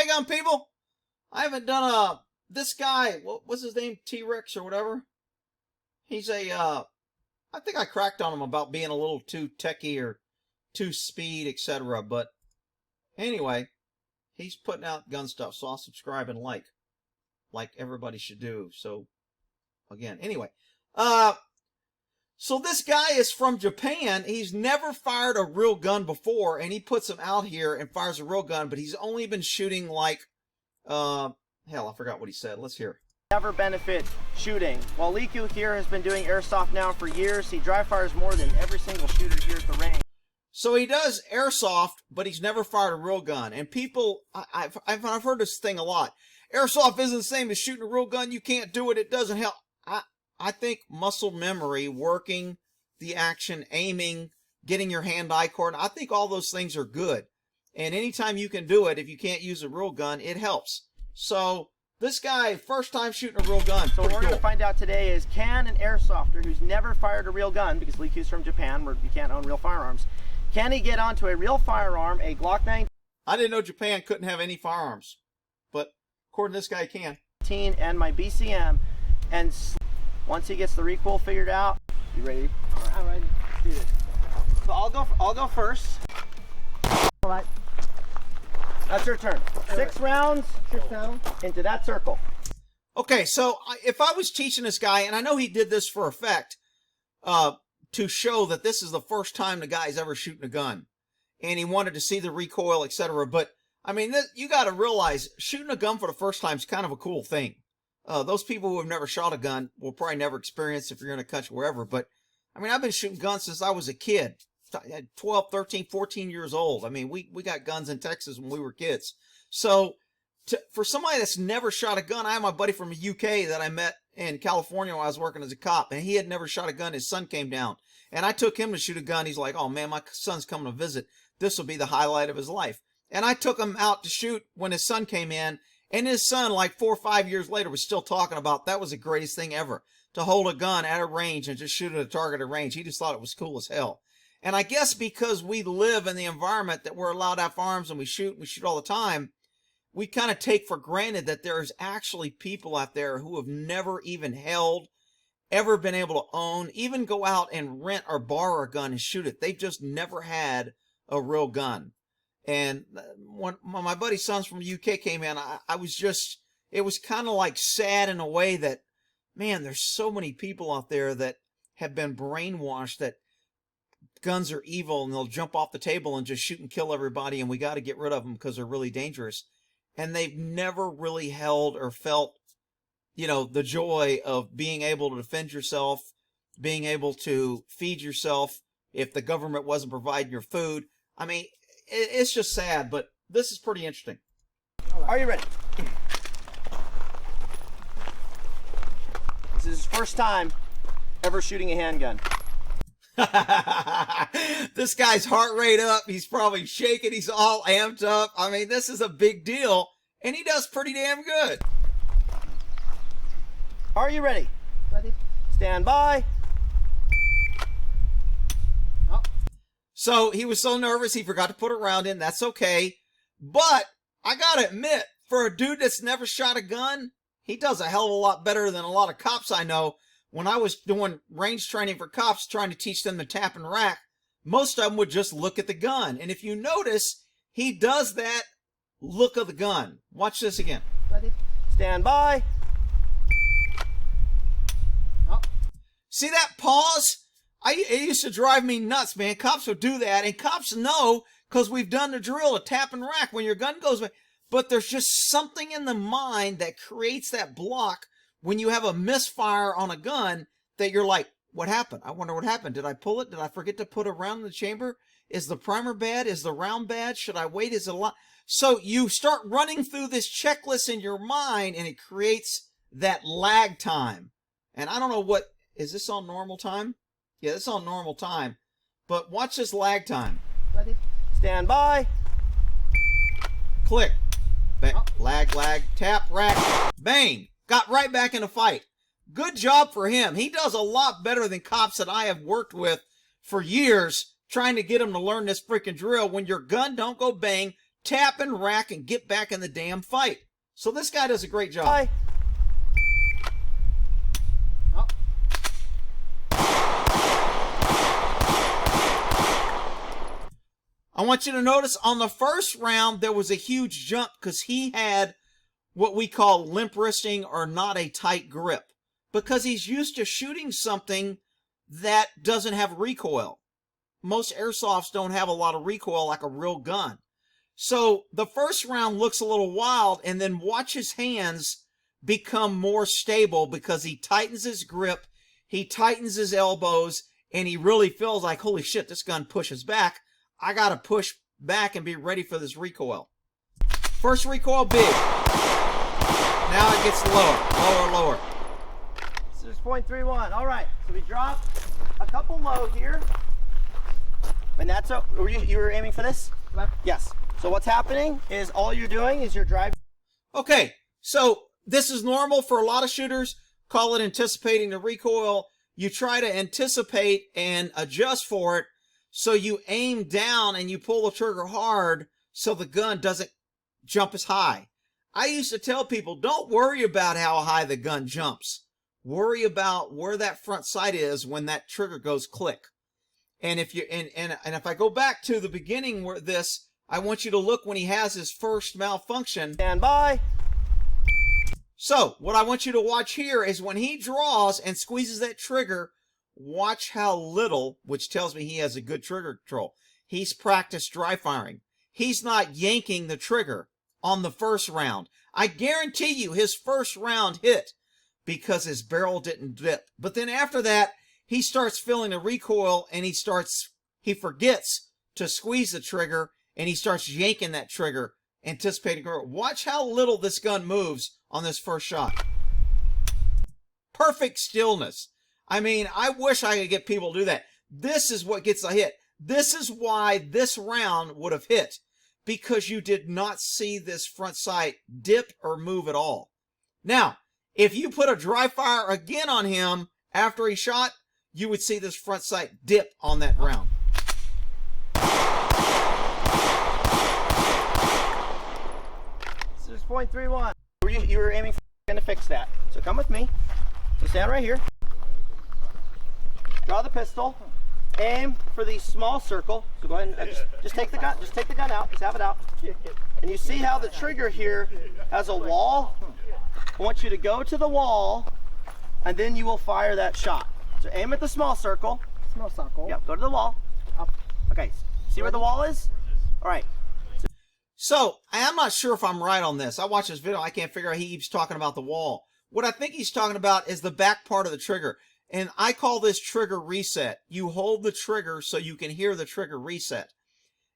gun people. I haven't done this guy, what's his name? T-Rex or whatever. He's I think I cracked on him about being a little too techie or too speed, etc. But anyway, he's putting out gun stuff, so I'll subscribe and like everybody should do. So again, anyway, so this guy is from Japan. He's never fired a real gun before, and he puts them out here and fires a real gun, but he's only been shooting like, hell, I forgot what he said. Let's hear. Never benefit shooting. While Liku here has been doing airsoft now for years, he dry fires more than every single shooter here at the range. So he does airsoft, but he's never fired a real gun. And people, I've heard this thing a lot. Airsoft isn't the same as shooting a real gun. You can't do it. It doesn't help. I think muscle memory, working the action, aiming, getting your hand-eye coordinate, I think all those things are good. And anytime you can do it, if you can't use a real gun, it helps. So this guy, first time shooting a real gun. So what we're going to find out today is, can an airsofter who's never fired a real gun, because Liku's from Japan where you can't own real firearms, can he get onto a real firearm, a Glock 19? I didn't know Japan couldn't have any firearms, but according to this guy, he can. And my BCM, and once he gets the recoil figured out, you ready? All right, I'm ready. Do this. So I'll go first. All right. That's your turn. 6 rounds. 6 rounds into that circle. Okay, so if I was teaching this guy, and I know he did this for effect, to show that this is the first time the guy's ever shooting a gun, and he wanted to see the recoil, etc. But I mean, you got to realize shooting a gun for the first time is kind of a cool thing. Those people who have never shot a gun will probably never experience if you're in a country wherever. But I mean, I've been shooting guns since I was a kid, 12, 13, 14 years old. I mean, we got guns in Texas when we were kids. So for somebody that's never shot a gun, I have my buddy from the UK that I met in California while I was working as a cop, and he had never shot a gun. His son came down, and I took him to shoot a gun. He's like, oh man, my son's coming to visit. This will be the highlight of his life. And I took him out to shoot when his son came in, and his son, like 4 or 5 years later, was still talking about that was the greatest thing ever, to hold a gun at a range and just shoot at a target at range. He just thought it was cool as hell. And I guess because we live in the environment that we're allowed to have arms and we shoot all the time, we kind of take for granted that there's actually people out there who have never even held, ever been able to own, even go out and rent or borrow a gun and shoot it. They've just never had a real gun. And when my buddy's sons from the UK came in, I was just, it was kind of like sad in a way that, man, there's so many people out there that have been brainwashed that guns are evil and they'll jump off the table and just shoot and kill everybody, and we got to get rid of them because they're really dangerous. And they've never really held or felt, you know, the joy of being able to defend yourself, being able to feed yourself if the government wasn't providing your food. I mean, it's just sad, but this is pretty interesting. Are you ready? This is his first time ever shooting a handgun. This guy's heart rate up. He's probably shaking. He's all amped up. I mean, this is a big deal, and he does pretty damn good. Are you ready? Ready. Stand by. Oh. So he was so nervous he forgot to put a round in. That's okay. But I gotta admit, for a dude that's never shot a gun, he does a hell of a lot better than a lot of cops I know. When I was doing range training for cops, trying to teach them to tap and rack, most of them would just look at the gun. And if you notice, he does that look of the gun. Watch this again. Ready. Stand by. Oh. See that pause? It used to drive me nuts, man. Cops would do that, and cops know because we've done the drill to tap and rack when your gun goes away. But there's just something in the mind that creates that block when you have a misfire on a gun that you're like, what happened? I wonder what happened. Did I pull it? Did I forget to put a round in the chamber? Is the primer bad? Is the round bad? Should I wait? Is it a lot? So you start running through this checklist in your mind, and it creates that lag time. And I don't know what, is this on normal time? Yeah, this is on normal time. But watch this lag time. Ready. Stand by. Click. Lag, tap, rack, bang. Got right back in the fight. Good job for him. He does a lot better than cops that I have worked with for years trying to get him to learn this freaking drill. When your gun don't go bang, tap and rack and get back in the damn fight. So this guy does a great job. Bye. Oh. I want you to notice on the first round, there was a huge jump because he had what we call limp wristing or not a tight grip, because he's used to shooting something that doesn't have recoil. Most airsofts don't have a lot of recoil like a real gun. So the first round looks a little wild, and then watch his hands become more stable because he tightens his grip, he tightens his elbows, and he really feels like, holy shit, this gun pushes back. I got to push back and be ready for this recoil. First recoil, big. Now it gets lower, lower. 6.31. All right, so we drop a couple low here. And that's a, you were aiming for this? Yes. So what's happening is all you're doing is you're driving. Okay, so this is normal for a lot of shooters. Call it anticipating the recoil. You try to anticipate and adjust for it. So you aim down and you pull the trigger hard so the gun doesn't jump as high. I used to tell people, don't worry about how high the gun jumps. Worry about where that front sight is when that trigger goes click. And if you and if I go back to the beginning where this, I want you to look when he has his first malfunction. Stand by. So what I want you to watch here is when he draws and squeezes that trigger, watch how little, which tells me he has a good trigger control. He's practiced dry firing. He's not yanking the trigger on the first round. I guarantee you his first round hit because his barrel didn't dip. But then after that, he starts feeling the recoil and he forgets to squeeze the trigger and he starts yanking that trigger, anticipating. Watch how little this gun moves on this first shot. Perfect stillness. I mean, I wish I could get people to do that. This is what gets a hit. This is why this round would have hit, because you did not see this front sight dip or move at all. Now, if you put a dry fire again on him after he shot, you would see this front sight dip on that round. .31. You were aiming for, going to fix that. So come with me. So stand right here. Draw the pistol. Aim for the small circle. So go ahead and just take the gun. Just take the gun out. Just have it out. And you see how the trigger here has a wall. I want you to go to the wall, and then you will fire that shot. So aim at the small circle. Small circle. Yep. Go to the wall. Up. Okay. See where the wall is? All right. So, I'm not sure if I'm right on this. I watched this video. I can't figure out he keeps talking about the wall. What I think he's talking about is the back part of the trigger. And I call this trigger reset. You hold the trigger so you can hear the trigger reset.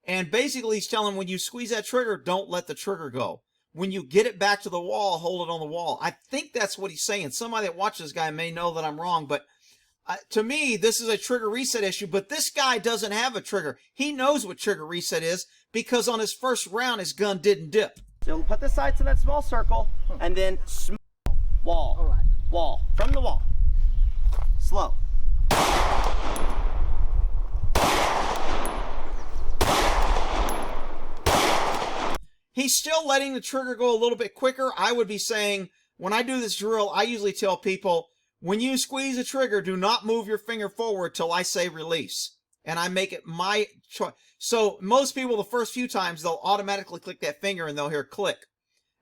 And basically he's telling when you squeeze that trigger, don't let the trigger go. When you get it back to the wall, hold it on the wall. I think that's what he's saying. Somebody that watches this guy may know that I'm wrong, but to me, this is a trigger reset issue. But this guy doesn't have a trigger. He knows what trigger reset is, because on his first round, his gun didn't dip. So put the sights in that small circle, and then small wall. All right. Wall. From the wall. Slow. He's still letting the trigger go a little bit quicker. I would be saying, when I do this drill, I usually tell people, when you squeeze the trigger, do not move your finger forward till I say release. And I make it my choice. So most people, the first few times, they'll automatically click that finger and they'll hear click.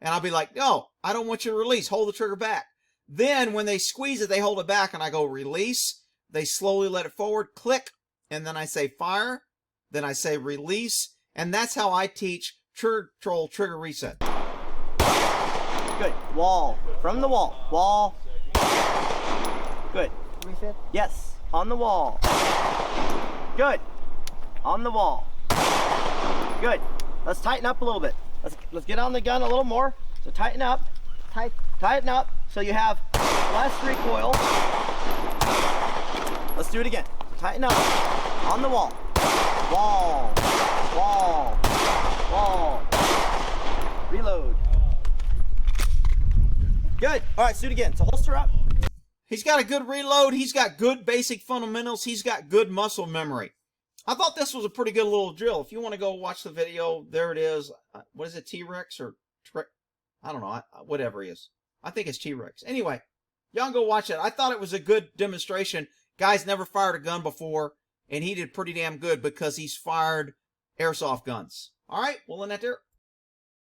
And I'll be like, no, I don't want you to release. Hold the trigger back. Then when they squeeze it, they hold it back and I go release. They slowly let it forward, click. And then I say fire. Then I say release. And that's how I teach trigger control, trigger reset. Good. Wall. From the wall. Wall. Good. Reset. Yes. On the wall. Good. On the wall. Good. Let's tighten up a little bit. Let's get on the gun a little more. So tighten up. Tighten up so you have less recoil. Let's do it again. Tighten up. On the wall. Wall. Wall. Wall. Reload. Good. All right, let's do it again. So holster up. He's got a good reload. He's got good basic fundamentals. He's got good muscle memory. I thought this was a pretty good little drill. If you want to go watch the video, there it is. What is it, T-Rex or I don't know, whatever he is. I think it's T-Rex. Anyway, y'all can go watch it. I thought it was a good demonstration. Guy's never fired a gun before, and he did pretty damn good because he's fired airsoft guns. All right, we'll end that there.